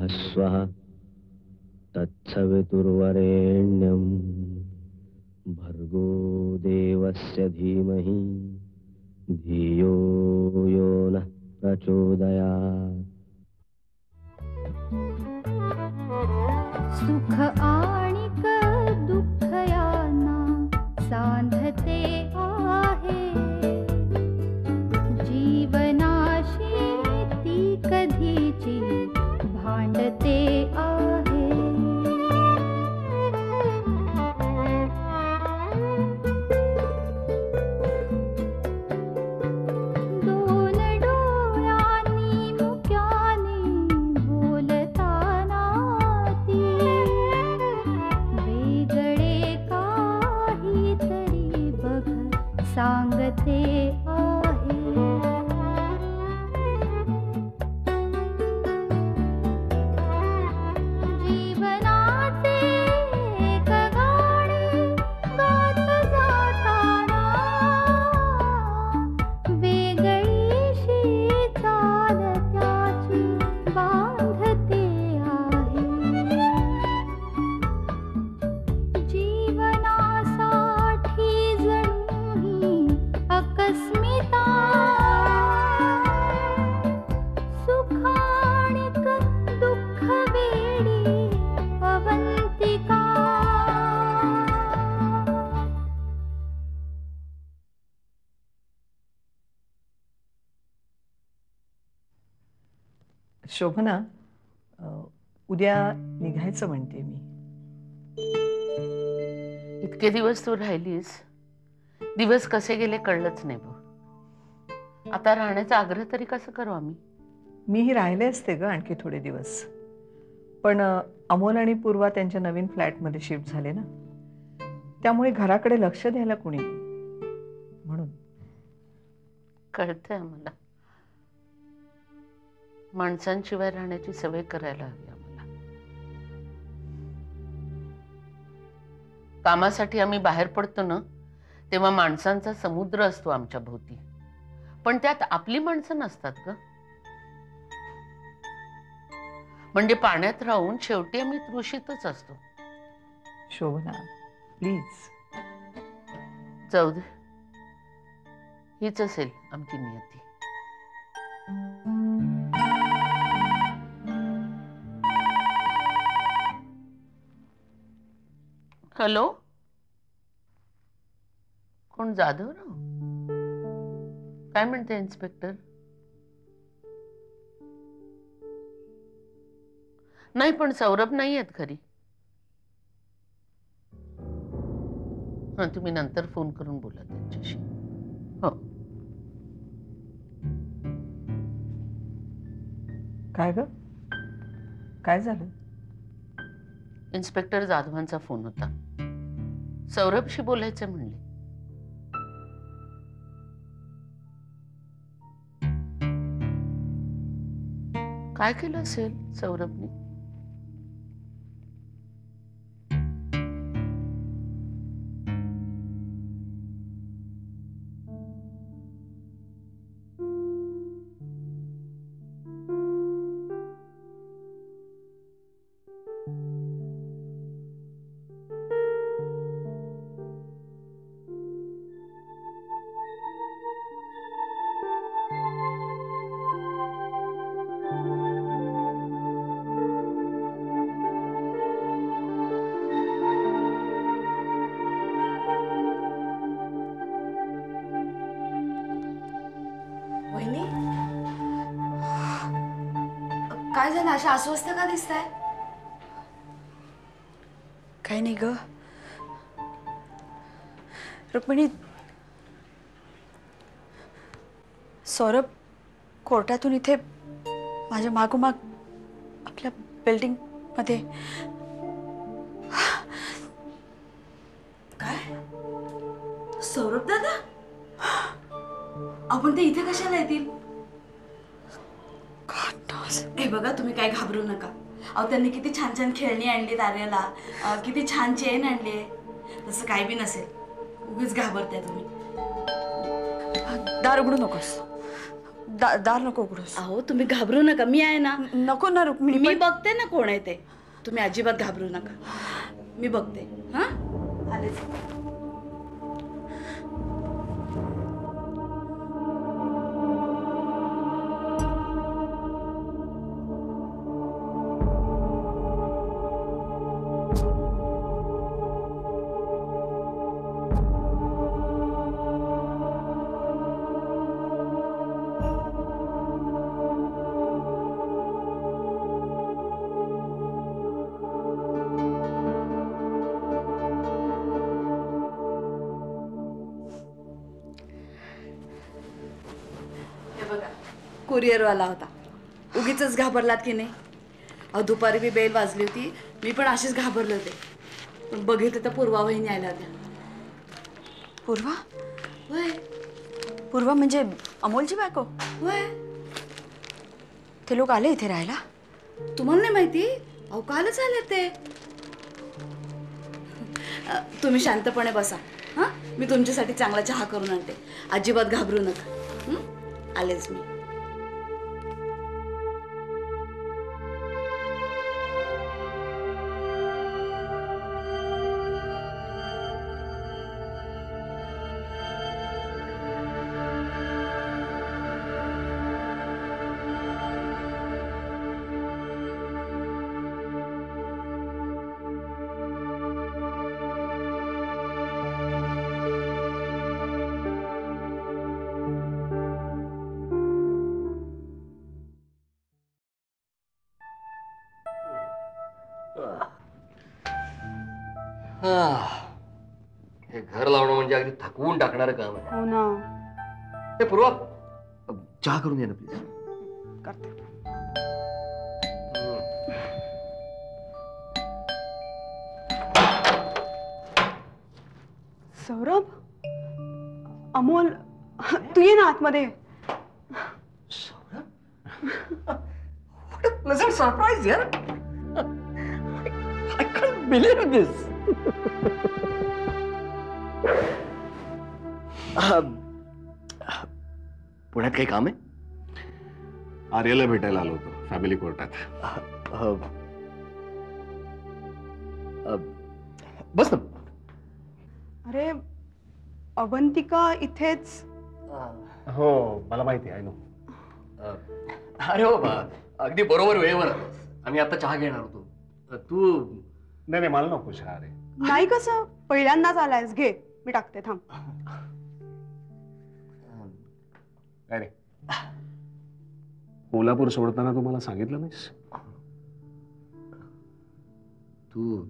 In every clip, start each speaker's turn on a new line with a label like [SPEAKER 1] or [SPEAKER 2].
[SPEAKER 1] स्वः तत्सवितुर्वरेण्यं भर्गो देवस्य धीमहि धियो यो नः प्रचोदयात्।
[SPEAKER 2] सुख आणिक दुःख यांना सांधते आहे, जीवनाशी ती कधीची भांडते आहे। दोन डोळ्यांनी मुक्याने बोलताना ती वेगळे काहीतरी बघ सांगते आहे। जीवनाचे एक गाणे गात जाताना वेगळीशी चाल त्याची बांधते आहे। जीवनासाठी जणू ही अकस्मिता, सुखाणिक दुःख वेडी अवंतिका।
[SPEAKER 3] शोभना, उद्या निघायचं म्हणते मी।
[SPEAKER 4] इतके दिवस तू राहिलीस, दिवस कसे गेले कळलंच नाही बघ। आता राहण्याचा आग्रह तरी कसं करू आम्ही?
[SPEAKER 3] मीही राहिले असते ग आणखी थोडे दिवस, पण अमोल आणि पूर्वा त्यांच्या नवीन फ्लॅटमध्ये शिफ्ट झाले ना, त्यामुळे घराकडे लक्ष द्यायला कोणी नाही, म्हणून।
[SPEAKER 4] कळतंय आम्हाला, माणसांशिवाय राहण्याची सवय करायला हवी आम्हाला। कामासाठी आम्ही बाहेर पडतो ना, तेव्हा माणसांचा समुद्र असतो आमच्या भोवती, पण त्यात आपली माणसं नसतात ग। म्हणजे पाण्यात राहून शेवटी आम्ही तृषितच असतो।
[SPEAKER 3] शोभना प्लीज।
[SPEAKER 4] जाऊ दे, हीच असेल आमची नियती। हॅलो, कोण? जाधवराव? काय म्हणते इन्स्पेक्टर? नाही, पण सौरभ नाही आहेत घरी। हा, तुम्ही नंतर फोन करून बोला त्यांच्याशी। हो।
[SPEAKER 3] काय ग, काय झालं?
[SPEAKER 4] इन्स्पेक्टर जाधवांचा फोन होता, सौरभशी बोलायचं म्हणले। काय केलं असेल सौरभने?
[SPEAKER 5] वहिनी, काय झालं? अशा अस्वस्थ का दिसताय?
[SPEAKER 6] काही नाही ग रुक्मिणी, सौरभ कोर्टातून इथे माझ्या मागोमाग आपल्या बिल्डिंग मध्ये।
[SPEAKER 5] काय? सौरभ दादा? आपण ते इथे कशाला येतील? हे बघा, तुम्ही काय घाबरू नका। अहो, त्यांनी किती छान छान खेळणी आणली आर्याला, किती छान चेन आणली। तसं काही बी नसेल, उगीच घाबरताय तुम्ही।
[SPEAKER 6] दार उघडू नकोस, दार नको उघडूस.
[SPEAKER 5] अहो तुम्ही घाबरू नका, मी आहे ना.
[SPEAKER 6] नको ना रुक्मिणी.
[SPEAKER 5] मी बघते ना कोण आहे ते. तुम्ही अजिबात घाबरू नका, मी बघते. हा आलेच. कुरिअरवाला होता. उगीच घाबरलात की नाही? अहो दुपारी मी बेल वाजली होती, मी पण अशीच घाबरले होते. पण बघितलं तर पूर्वा वहिनी आल्या होत्या.
[SPEAKER 6] पूर्वा?
[SPEAKER 5] होय
[SPEAKER 6] पूर्वा म्हणजे अमोलची बायको?
[SPEAKER 5] होय.
[SPEAKER 6] ते लोक आले इथे राहायला?
[SPEAKER 5] तुम्हाला नाही माहिती? अहो कालच आले ते. तुम्ही शांतपणे बसा. हां मी तुमच्यासाठी चांगला चहा करून आणते. अजिबात घाबरू नका. आलेच मी.
[SPEAKER 1] हे घर लावणं म्हणजे अगदी थकवून टाकणारं काम आहे.
[SPEAKER 6] हो ना.
[SPEAKER 1] हे पूर्वा चहा करून ये ना प्लीज.
[SPEAKER 6] करते.
[SPEAKER 7] सौरभ, अमोल, तू ये ना आतमध्ये.
[SPEAKER 1] What a pleasant surprise, यार. I can't believe this. पुण्यात काही काम आहे?
[SPEAKER 8] आर्याला भेटायला आलो होतो फॅमिली कोर्टात.
[SPEAKER 1] बस ना.
[SPEAKER 7] अरे अवंतिका इथेच.
[SPEAKER 8] हो मला माहिती आहे. नो
[SPEAKER 1] अरे हो बा, अगदी बरोबर वेळेवर आलास. आम्ही आता चहा घेणार होतो. तू
[SPEAKER 8] नाही मला नको चहा रे.
[SPEAKER 7] नाही कसं, पहिल्यांदाच आलायस. घे, मी टाकते. थांब.
[SPEAKER 8] काय रे, कोल्हापूर सोडताना तू मला सांगितलं नाहीस?
[SPEAKER 1] तू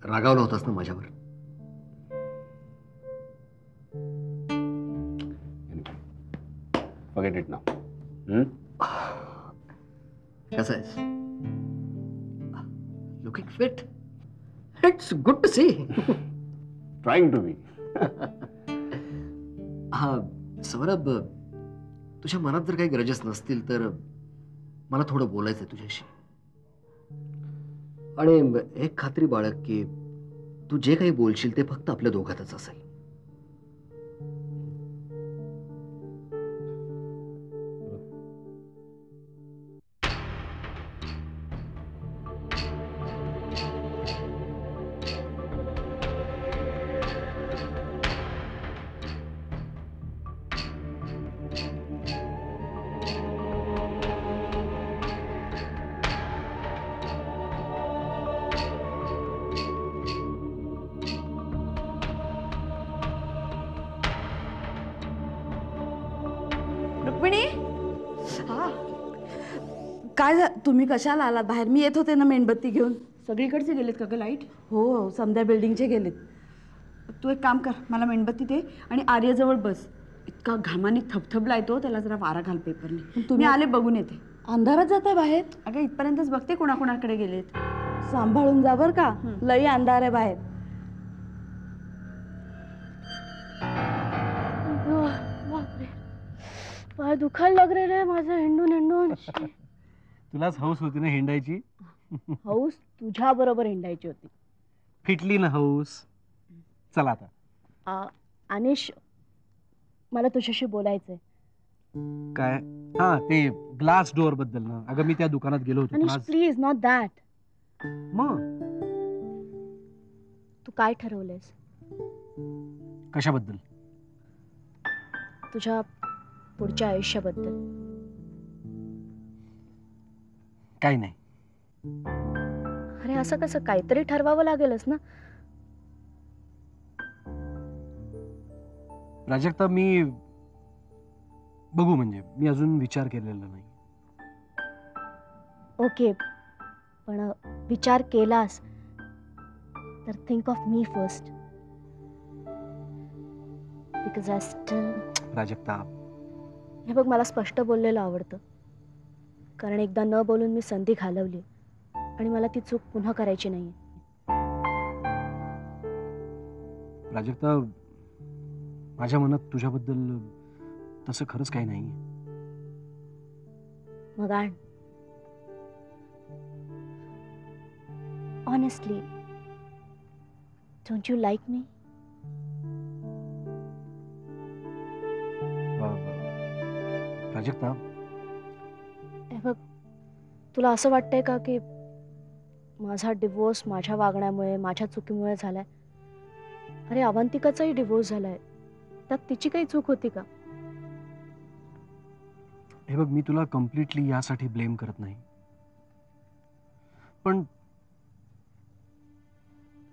[SPEAKER 1] रागावला होतास ना माझ्यावर?
[SPEAKER 8] Forget it now.
[SPEAKER 1] कसं आहेस? Looking fit. It's good to see.
[SPEAKER 8] Trying to be.
[SPEAKER 1] हा सौरभ, तुझ्या मनात जर काही गरजेस नसतील तर मला थोडं बोलायचं आहे तुझ्याशी. आणि एक खात्री बाळग की तू जे काही बोलशील ते फक्त आपल्या दोघातच असेल.
[SPEAKER 6] रुक्मिणी,
[SPEAKER 5] काय तुम्ही कशाला आलात बाहेर? मी येत होते ना मेणबत्ती घेऊन.
[SPEAKER 6] सगळीकडचे गेलेत का ग लाईट?
[SPEAKER 5] हो समद्या बिल्डिंगचे गेलेत.
[SPEAKER 6] तू एक काम कर, मला मेणबत्ती दे आणि आर्यजवळ बस. इतका घामाने थपथपला येतो, त्याला जरा वारा घाल पेपरने. तुम्ही आले बघून येते.
[SPEAKER 5] अंधारात जाता बाहेर?
[SPEAKER 6] अगं इथपर्यंतच बघते कोणाकोणाकडे गेलेत.
[SPEAKER 5] सांभाळून जा बर का, लई अंधार आहे बाहेर.
[SPEAKER 9] पाय दुखायला लाग रे माझं हिंडून हिंडून.
[SPEAKER 8] तुलाच हौस होती ना हिंडायची?
[SPEAKER 9] हौस तुझ्या बरोबर हिंडायची होती.
[SPEAKER 8] फिटली ना हौस. चला आता.
[SPEAKER 9] अनिश, मला तुझ्याशी बोलायचंय.
[SPEAKER 10] काय? हा, ते ग्लास डोअर बद्दल ना. अगं मी त्या दुकानात गेलो होतो पण
[SPEAKER 9] अनिश
[SPEAKER 10] आज.
[SPEAKER 9] Please not that.
[SPEAKER 10] मग
[SPEAKER 9] तू काय ठरवलंयस
[SPEAKER 10] कशाबद्दल?
[SPEAKER 9] तुझ्या पुढच्या आयुष्याबद्दल?
[SPEAKER 10] काही नाही.
[SPEAKER 9] अरे असं कसं? काहीतरी ठरवावं लागेलच ना.
[SPEAKER 10] प्राजक्ता, मी बघू, म्हणजे मी अजून विचार केलेला नाही.
[SPEAKER 9] ओके, पण विचार केलास तर think of me first. Because I still.
[SPEAKER 10] Prajakta,
[SPEAKER 9] हे बघ, मला स्पष्ट बोललेलं आवडतं, कारण एकदा न बोलून मी संधी घालवली आणि मला ती चूक पुन्हा करायची नाही.
[SPEAKER 10] प्राजक्ता, माझ्या मनात तुझ्याबद्दल तसं खरंच काही नाही.
[SPEAKER 9] मग आण. ऑनेस्टली, डोंट यू लाईक मी?
[SPEAKER 10] प्राजक्ता,
[SPEAKER 9] हे बघ, तुला असं वाटतंय का की माझा डिवोर्स माझ्या वागण्यामुळे, माझ्या चुकीमुळे झालाय? अरे अवंतिकाचाही डिवोर्स झालाय, त्यात तिची काही चूक होती का?
[SPEAKER 10] हे बघ, मी तुला कम्प्लिटली यासाठी ब्लेम करत नाही, पण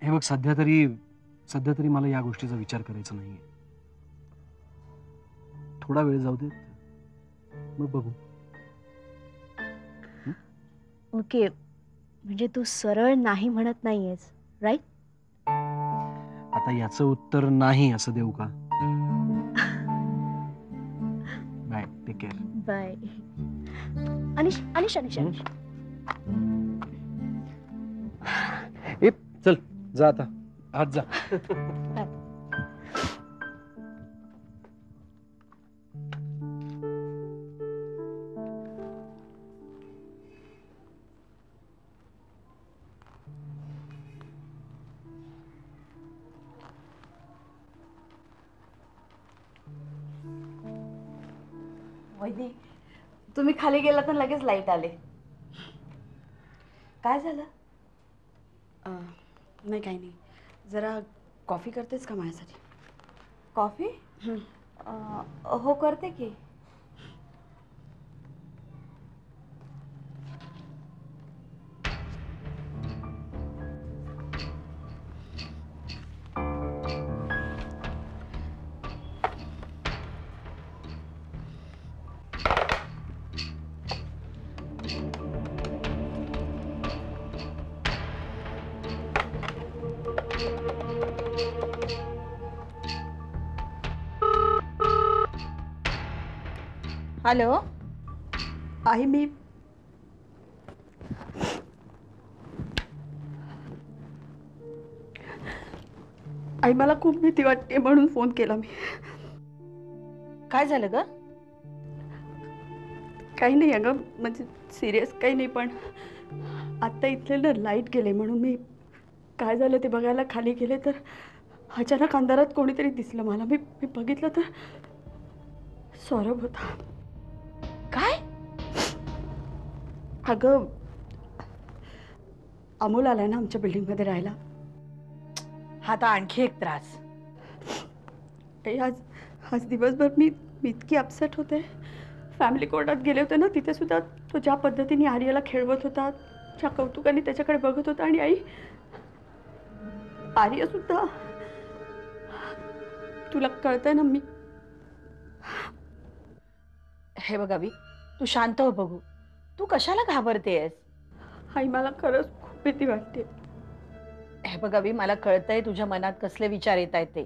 [SPEAKER 10] हे बघ, सध्या तरी मला या गोष्टीचा विचार करायचा नाहीये. थोडा वेळ जाऊ दे, मग बघू.
[SPEAKER 9] ओके, म्हणजे तू सरळ नाही म्हणत नाहीयेस, राईट?
[SPEAKER 10] आता याचं उत्तर नाही असं देऊ का? Bye, take care.
[SPEAKER 9] Bye. Anish Anish Anish Anish.
[SPEAKER 10] ए, चल जा आता, आज जा.
[SPEAKER 5] वहिनी, तुम्ही खाली गेला तर लगेच लाईट आले. काय झालं?
[SPEAKER 6] नाही, काही नाही. जरा कॉफी करतेस का माझ्यासाठी?
[SPEAKER 5] कॉफी? हो, करते की.
[SPEAKER 6] हॅलो आई, मी आई मला खूप भीती वाटते म्हणून फोन केला मी.
[SPEAKER 3] काय झालं ग?
[SPEAKER 6] काही नाही अगं, म्हणजे सिरियस काही नाही, पण आत्ता इथले ना लाईट गेले म्हणून मी काय झालं ते बघायला खाली गेले तर अचानक अंधारात कोणीतरी दिसलं मला. मी बघितलं तर सौरभ होता.
[SPEAKER 3] काय?
[SPEAKER 6] अगं, अमोल आलाय ना आमच्या बिल्डिंगमध्ये राहायला.
[SPEAKER 3] हा तर आणखी एक त्रास.
[SPEAKER 6] आज दिवसभर मी इतकी अपसेट होते. फॅमिली कोर्टात गेले होते ना, तिथे सुद्धा तो ज्या पद्धतीने आर्याला खेळवत होता, ज्या कौतुकाने त्याच्याकडे बघत होता, आणि आई, आर्या सुद्धा, तुला कळतंय ना, मी.
[SPEAKER 3] हे बघ अभि, तू शांत हो बघू. तू कशाला घाबरतेस?
[SPEAKER 6] आई, मला खरंच खूप भीती वाटते.
[SPEAKER 3] हे बघ अभि, मला कळतंय तुझ्या मनात कसले विचार येत आहेत ते.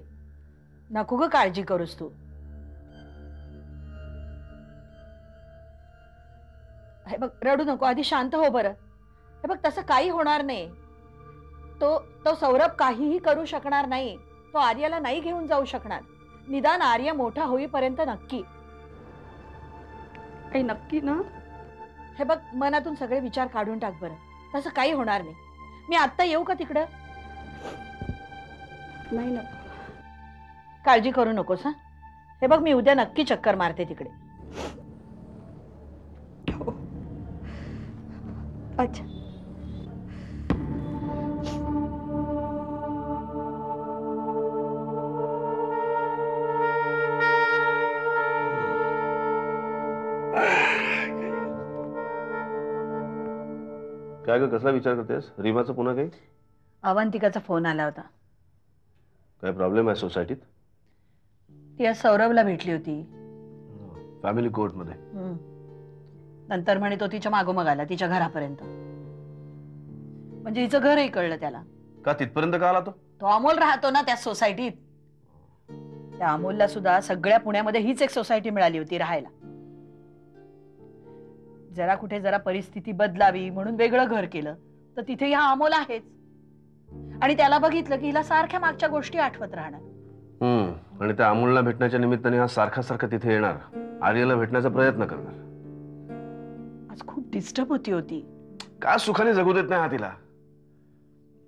[SPEAKER 3] नको ग काळजी करूस तू. हे बघ, रडू नको, आधी शांत हो बरं. हे बघ, तसं काही होणार नाही. तो सौरभ काहीही करू शकणार नाही. तो आर्याला नाही घेऊन जाऊ शकणार. निदान आर्य मोठा होईपर्यंत नक्की.
[SPEAKER 6] आई, नक्की ना?
[SPEAKER 3] हे बघ, मनातून सगळे विचार काढून टाक बरं. तसं काही होणार नाही. मी आत्ता येऊ का तिकडं?
[SPEAKER 6] नाही ना.
[SPEAKER 3] काळजी करू नकोस हा. हे बघ, मी उद्या नक्की चक्कर मारते तिकडे.
[SPEAKER 6] अच्छा.
[SPEAKER 8] काय ग, कसला विचार करतेस? रीमाचं पुन्हा काही?
[SPEAKER 3] अवंतिकाचा फोन आला होता.
[SPEAKER 8] काय प्रॉब्लेम आहे सोसायटीत?
[SPEAKER 3] ती आज सौरभला भेटली होती.
[SPEAKER 8] फॅमिली कोर्टमध्ये?
[SPEAKER 3] नंतर म्हणे तो तिच्या मागोमाग आला तिच्या घरापर्यंत. म्हणजे हिचं घरही कळलं त्याला.
[SPEAKER 8] का तिथपर्यंत का आला तो?
[SPEAKER 3] तो अमोल राहतो ना त्या सोसायटीत. त्या अमोलला सुद्धा सगळ्या पुण्यामध्ये हीच एक सोसायटी मिळाली होती राहायला. जरा कुठे जरा परिस्थिती बदलावी म्हणून वेगळं घर केलं तर तिथे हा अमोल आहेच. आणि त्याला बघितलं की हिला सारख्या मागच्या गोष्टी आठवत राहणार.
[SPEAKER 8] आणि त्या अमोलला भेटण्याच्या निमित्ताने हा सारखा सारखा तिथे येणार, आर्याला भेटण्याचा प्रयत्न करणार.
[SPEAKER 3] आज खूप डिस्टर्ब होती.
[SPEAKER 8] का सुखाने जगू देत नाही हा तिला?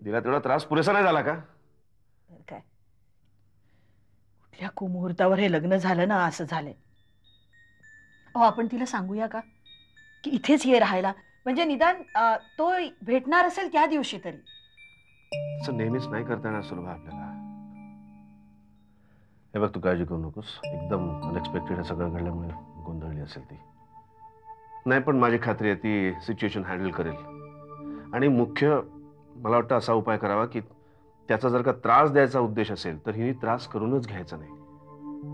[SPEAKER 8] तिला तेवढा त्रास पुरेसा नाही झाला का?
[SPEAKER 3] काय कुठल्या कुमुहूर्तावर हे लग्न झालं ना, असं झालंय. अहो, आपण तिला सांगूया का की इथेच ये राहायला, म्हणजे निदान तो भेटणार असेल त्या दिवशी तरी.
[SPEAKER 8] असं नेहमीच नाही करता येणार सुलभा आपल्याला. हे बघ, तू काळजी करू नकोस. एकदम अनएक्सपेक्टेड हे सगळं घडल्यामुळे गोंधळली असेल ती. नाही, पण माझी खात्री आहे ती सिच्युएशन हँडल करेल. आणि मुख्य मला वाटतं असा उपाय करावा की त्याचा जर का त्रास द्यायचा उद्देश असेल तर हिने त्रास करूनच घ्यायचा नाही.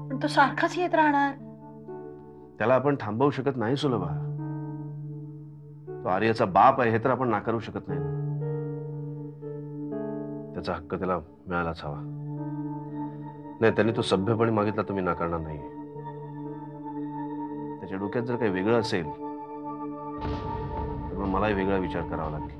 [SPEAKER 3] पण तो सारखाच येत राहणार.
[SPEAKER 8] त्याला आपण थांबवू शकत नाही सुलभा. तो आर्याचा बाप आहे हे तर आपण नाकारू शकत नाही ना. त्याचा हक्क त्याला मिळालाच हवा. नाही, त्यांनी तो सभ्यपणे मागितला तर मी नाकारणार नाही. त्याच्या डोक्यात जर काही वेगळं असेल तर मग मलाही वेगळा विचार करावा लागेल.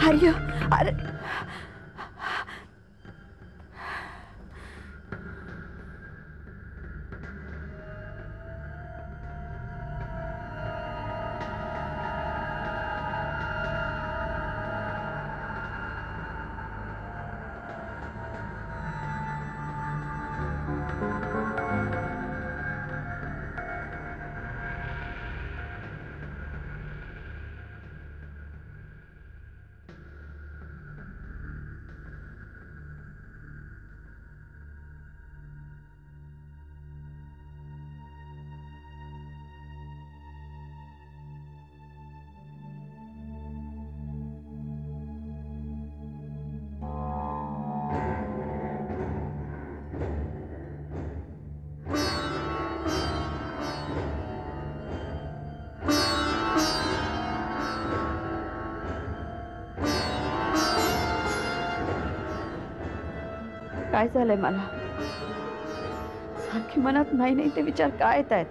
[SPEAKER 6] आर्य, अरे काय झालंय मला. सारखी मनात नाही नाही ते विचार काय येत आहेत.